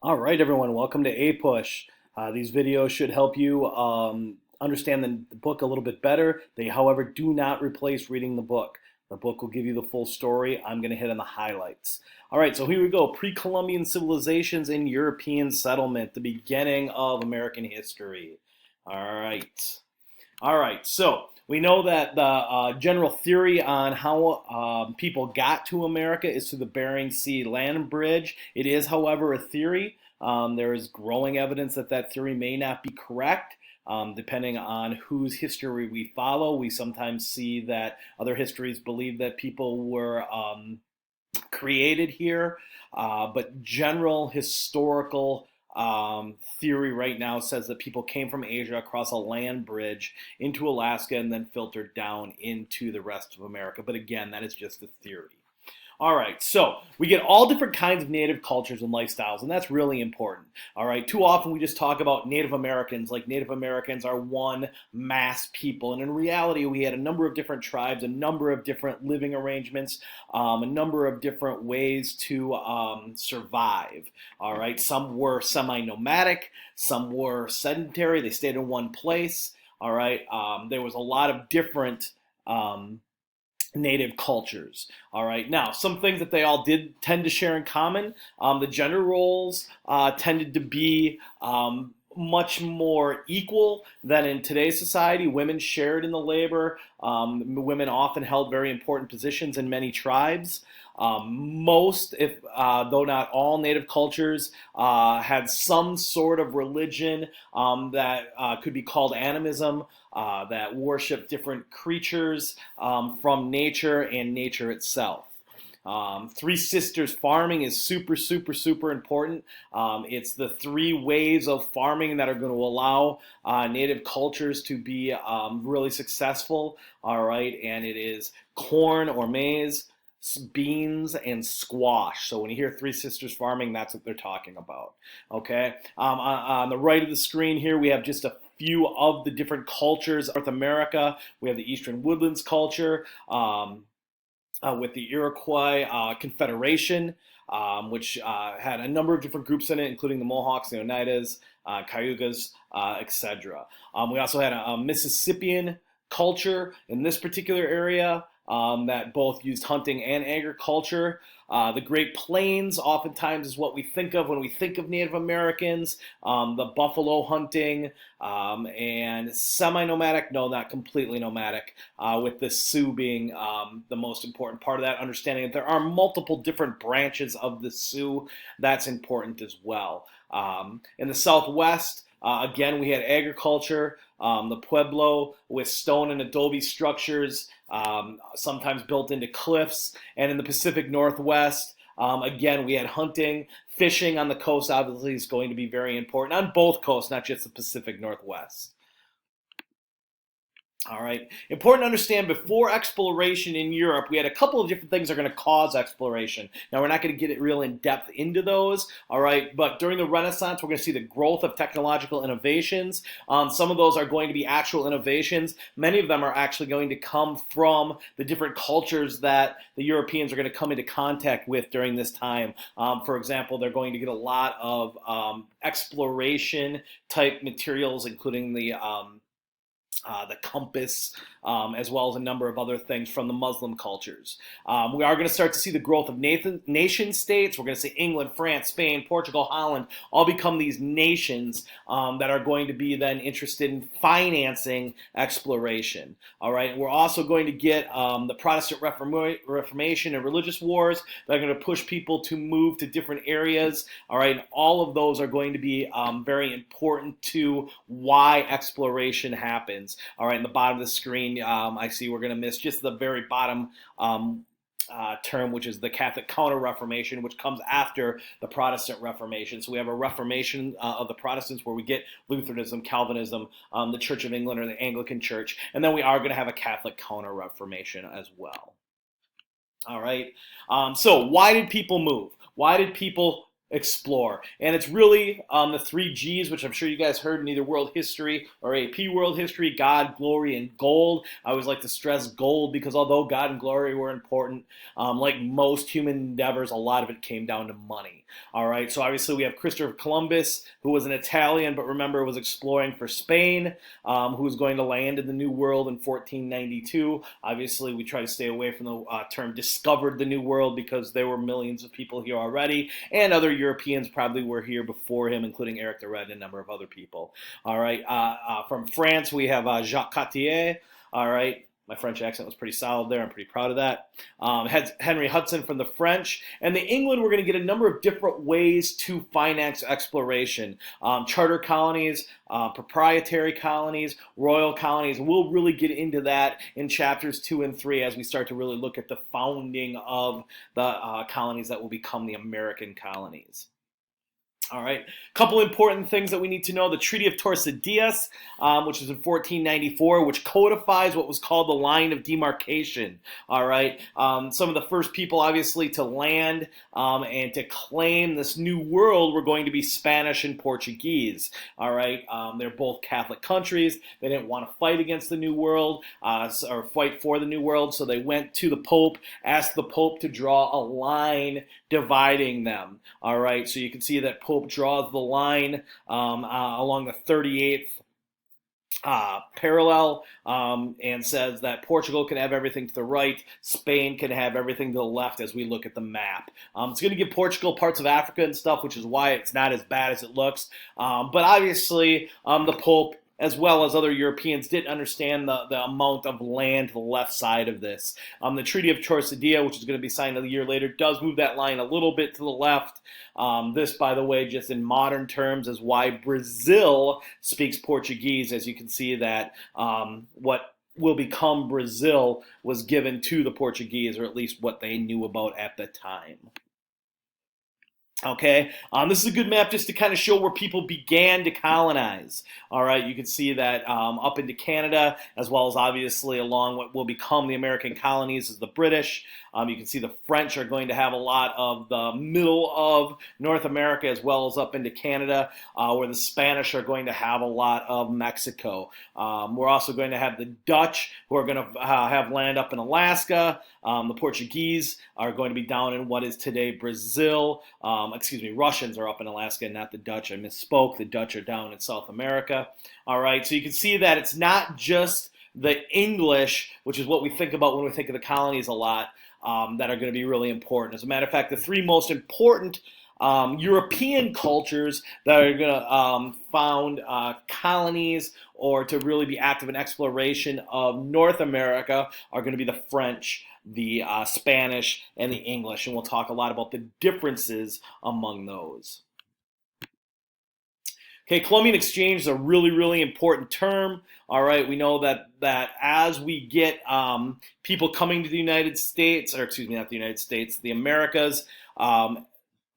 All right, everyone, welcome to A-Push. These videos should help you understand the book a little bit better. They, however, do not replace reading the book. The book will give you the full story. I'm going to hit on the highlights. All right, so here we go. Pre-Columbian civilizations and European settlement, the beginning of American history. All right. All right, so we know that the general theory on how people got to America is through the Bering Sea land bridge. It is, however, a theory. There is growing evidence that that theory may not be correct. Depending on whose history we follow, we sometimes see that other histories believe that people were created here, but general historical theory right now says that people came from Asia across a land bridge into Alaska and then filtered down into the rest of America. But again, that is just a theory. All right, so we get all different kinds of native cultures and lifestyles, and that's really important. All right, too often we just talk about Native Americans like Native Americans are one mass people, and in reality, we had a number of different tribes, a number of different living arrangements, a number of different ways to survive. All right, some were semi-nomadic, some were sedentary, they stayed in one place. All right, there was a lot of different native cultures. All right. Now, some things that they all did tend to share in common. The gender roles tended to be much more equal than in today's society. Women shared in the labor. Women often held very important positions in many tribes. Most, if though not all, native cultures had some sort of religion that could be called animism, that worship different creatures from nature and nature itself. Three Sisters farming is super, super, super important. It's the three ways of farming that are going to allow native cultures to be really successful. All right, and it is corn or maize, beans, and squash. So when you hear Three Sisters farming, that's what they're talking about. Okay. On the right of the screen here, we have just a few of the different cultures of North America. We have the Eastern Woodlands culture with the Iroquois Confederation, which had a number of different groups in it, including the Mohawks, the Oneidas, Cayugas, etc. We also had a Mississippian culture in this particular area that both used hunting and agriculture. The Great Plains oftentimes is what we think of when we think of Native Americans. The buffalo hunting and semi-nomadic, no, not completely nomadic, with the Sioux being the most important part of that, understanding that there are multiple different branches of the Sioux. That's important as well. In the Southwest, again, we had agriculture, the Pueblo with stone and adobe structures, sometimes built into cliffs. And in the Pacific Northwest, again, we had hunting. Fishing on the coast obviously is going to be very important on both coasts, not just the Pacific Northwest. All right. Important to understand before exploration in Europe, we had a couple of different things that are going to cause exploration. Now, we're not going to get it real in depth into those. All right. But during the Renaissance, we're going to see the growth of technological innovations. Some of those are going to be actual innovations. Many of them are actually going to come from the different cultures that the Europeans are going to come into contact with during this time. For example, they're going to get a lot of exploration type materials, including the compass, as well as a number of other things from the Muslim cultures. We are going to start to see the growth of nation states. We're going to see England, France, Spain, Portugal, Holland all become these nations that are going to be then interested in financing exploration. All right. We're also going to get the Protestant Reformation and religious wars that are going to push people to move to different areas. All right. All of those are going to be very important to why exploration happens. All right, in the bottom of the screen, I see we're going to miss just the very bottom term, which is the Catholic Counter-Reformation, which comes after the Protestant Reformation. So we have a Reformation of the Protestants where we get Lutheranism, Calvinism, the Church of England or the Anglican Church, and then we are going to have a Catholic Counter-Reformation as well. All right, so why did people move? Why did people explore. And it's really the three G's, which I'm sure you guys heard in either world history or AP world history: God, glory, and gold. I always like to stress gold because although God and glory were important, like most human endeavors, a lot of it came down to money. All right, so obviously we have Christopher Columbus, who was an Italian, but remember was exploring for Spain, who was going to land in the New World in 1492. Obviously, we try to stay away from the term discovered the New World because there were millions of people here already, and other Europeans probably were here before him, including Eric the Red and a number of other people. All right, from France, we have Jacques Cartier. All right, my French accent was pretty solid there. I'm pretty proud of that. Henry Hudson from the French. And the England, we're going to get a number of different ways to finance exploration. Charter colonies, proprietary colonies, royal colonies. We'll really get into that in chapters 2 and 3 as we start to really look at the founding of the colonies that will become the American colonies. All right, a couple important things that we need to know. The Treaty of Tordesillas, which is in 1494, which codifies what was called the line of demarcation. All right, some of the first people, obviously, to land and to claim this new world were going to be Spanish and Portuguese. All right, they're both Catholic countries. They didn't want to fight against the New World or fight for the New World, so they went to the Pope, asked the Pope to draw a line dividing them. All right, so you can see that Pope draws the line along the 38th parallel and says that Portugal can have everything to the right, Spain can have everything to the left as we look at the map. It's going to give Portugal parts of Africa and stuff, which is why it's not as bad as it looks. But obviously, the Pope, as well as other Europeans, didn't understand the amount of land to the left side of this. The Treaty of Tordesillas, which is going to be signed a year later, does move that line a little bit to the left. This, by the way, just in modern terms, is why Brazil speaks Portuguese, as you can see that what will become Brazil was given to the Portuguese, or at least what they knew about at the time. Okay, this is a good map just to kind of show where people began to colonize. All right, you can see that up into Canada, as well as obviously along what will become the American colonies is the British. You can see the French are going to have a lot of the middle of North America, as well as up into Canada, where the Spanish are going to have a lot of Mexico. We're also going to have the Dutch, who are going to have land up in Alaska. The Portuguese are going to be down in what is today Brazil. Russians are up in Alaska, not the Dutch. I misspoke. The Dutch are down in South America. All right, so you can see that it's not just the English, which is what we think about when we think of the colonies a lot, that are going to be really important. As a matter of fact, the three most important European cultures that are going to found colonies or to really be active in exploration of North America are going to be the French, the Spanish, and the English. And we'll talk a lot about the differences among those. Okay, Columbian Exchange is a really, really important term. All right, we know that as we get people coming to the United States, or excuse me, not the United States, the Americas,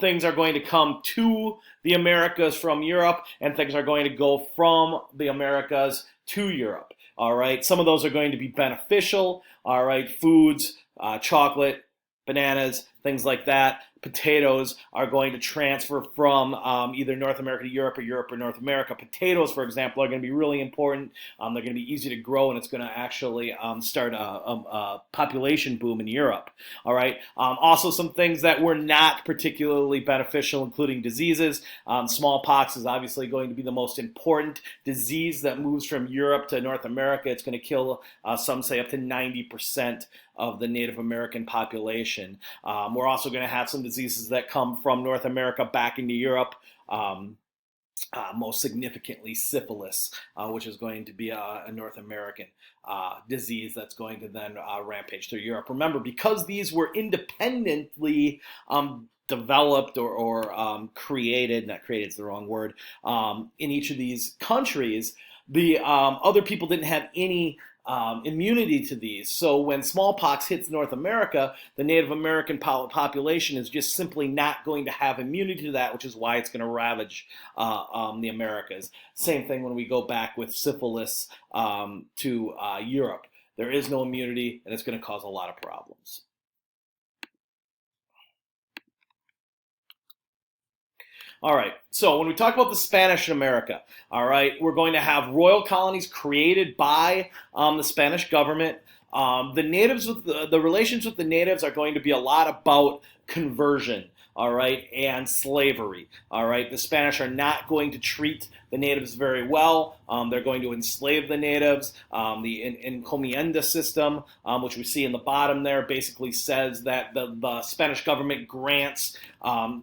things are going to come to the Americas from Europe, and things are going to go from the Americas to Europe. All right, some of those are going to be beneficial. All right, foods, chocolate, bananas, things like that. Potatoes are going to transfer from either North America to Europe or Europe or North America. Potatoes, for example, are going to be really important. They're going to be easy to grow, and it's going to actually start a population boom in Europe. All right. Also, some things that were not particularly beneficial, including diseases. Smallpox is obviously going to be the most important disease that moves from Europe to North America. It's going to kill, some say, up to 90% of the Native American population. We're also going to have some diseases that come from North America back into Europe. Most significantly syphilis, which is going to be a North American disease that's going to then rampage through Europe. Remember, because these were independently developed or created, not created is the wrong word, in each of these countries, the other people didn't have any immunity to these. So when smallpox hits North America, the Native American population is just simply not going to have immunity to that, which is why it's going to ravage the Americas. Same thing when we go back with syphilis to Europe. There is no immunity, and it's going to cause a lot of problems. All right, so when we talk about the Spanish in America, all right, we're going to have royal colonies created by the Spanish government. The natives, with the relations with the natives are going to be a lot about conversion, all right, and slavery, all right. The Spanish are not going to treat the natives very well. They're going to enslave the natives. The encomienda system, which we see in the bottom there, basically says that the Spanish government grants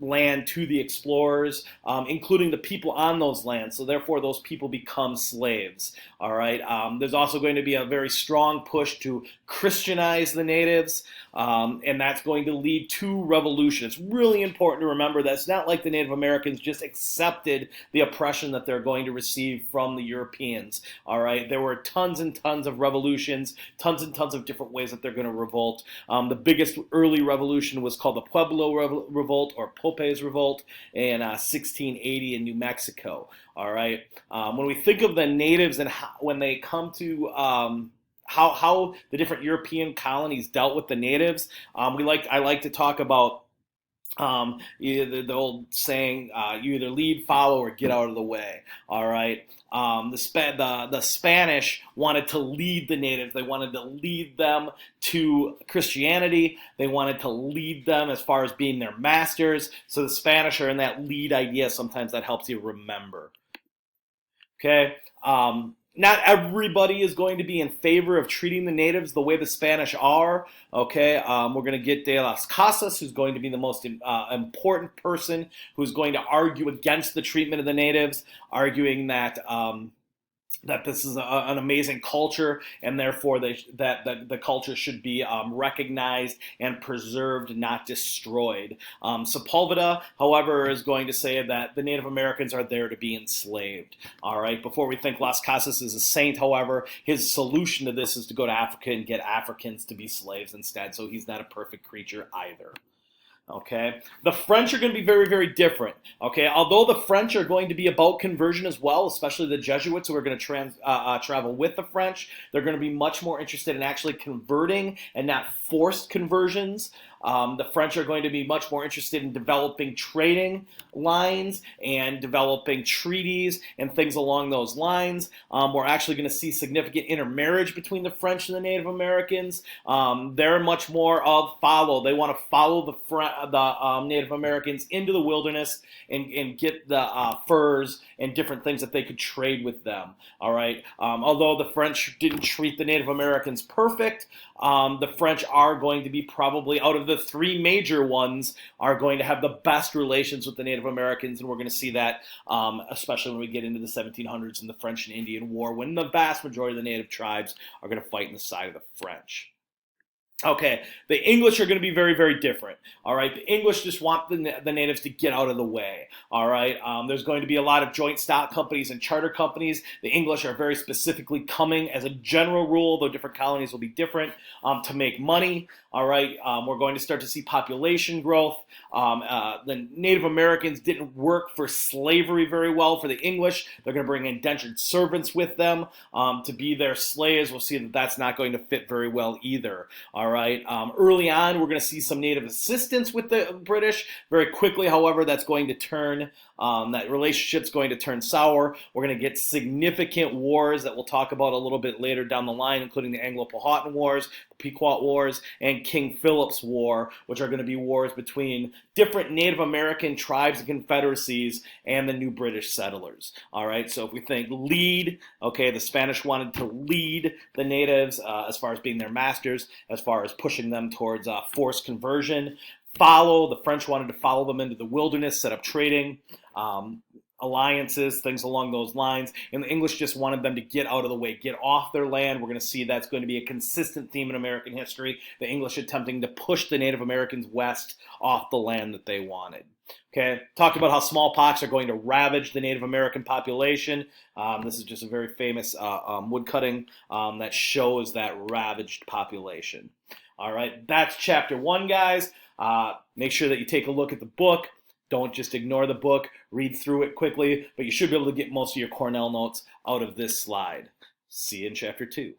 land to the explorers, including the people on those lands. So therefore, those people become slaves. All right. There's also going to be a very strong push to Christianize the natives, and that's going to lead to revolution. It's really important to remember that it's not like the Native Americans just accepted the oppression that they're going to receive from the Europeans. All right. There were tons and tons of revolutions, tons and tons of different ways that they're going to revolt. The biggest early revolution was called the Pueblo Revolt, or Pope's Revolt, in 1680 in New Mexico. All right. When we think of the natives and when they come to how the different European colonies dealt with the natives, I like to talk about the old saying, you either lead, follow, or get out of the way. All right. The Spanish wanted to lead the natives. They wanted to lead them to Christianity. They wanted to lead them as far as being their masters. So the Spanish are in that lead idea. Sometimes that helps you remember. Okay. Not everybody is going to be in favor of treating the natives the way the Spanish are. Okay, we're going to get De las Casas, who's going to be the most important person who's going to argue against the treatment of the natives, arguing that that this is an amazing culture, and therefore that the culture should be recognized and preserved, not destroyed. Sepulveda, however, is going to say that the Native Americans are there to be enslaved. All right. Before we think Las Casas is a saint, however, his solution to this is to go to Africa and get Africans to be slaves instead. So he's not a perfect creature either. Okay, the French are going to be very, very different. Okay, although the French are going to be about conversion as well, especially the Jesuits who are going to travel with the French, they're going to be much more interested in actually converting and not forced conversions. The French are going to be much more interested in developing trading lines and developing treaties and things along those lines. We're actually going to see significant intermarriage between the French and the Native Americans. They're much more of follow. They want to follow the Native Americans into the wilderness and get the furs and different things that they could trade with them. All right. Although the French didn't treat the Native Americans perfect, the French are going to be probably, out of the three major ones, are going to have the best relations with the Native Americans, and we're going to see that especially when we get into the 1700s and the French and Indian War, when the vast majority of the native tribes are going to fight on the side of the French. Okay, the English are going to be very, very different. All right, the English just want the natives to get out of the way. All right, there's going to be a lot of joint stock companies and charter companies. The English are very specifically coming, as a general rule, though different colonies will be different, to make money. All right, we're going to start to see population growth. The Native Americans didn't work for slavery very well for the English. They're going to bring indentured servants with them to be their slaves. We'll see that that's not going to fit very well either. All right. Early on, we're going to see some native assistance with the British. Very quickly, however, that's going to turn, that relationship's going to turn sour. We're going to get significant wars that we'll talk about a little bit later down the line, including the Anglo-Powhatan Wars, the Pequot Wars, and King Philip's War, which are going to be wars between different Native American tribes and confederacies and the new British settlers. All right. So if we think lead, okay, the Spanish wanted to lead the natives as far as being their masters, as far as pushing them towards forced conversion. Follow, the French wanted to follow them into the wilderness, set up trading, alliances, things along those lines. And the English just wanted them to get out of the way, get off their land. We're going to see that's going to be a consistent theme in American history. The English attempting to push the Native Americans west off the land that they wanted. Okay, talked about how smallpox are going to ravage the Native American population. This is just a very famous woodcutting that shows that ravaged population. All right, that's chapter 1, guys. Make sure that you take a look at the book. Don't just ignore the book. Read through it quickly, but you should be able to get most of your Cornell notes out of this slide. See you in chapter 2.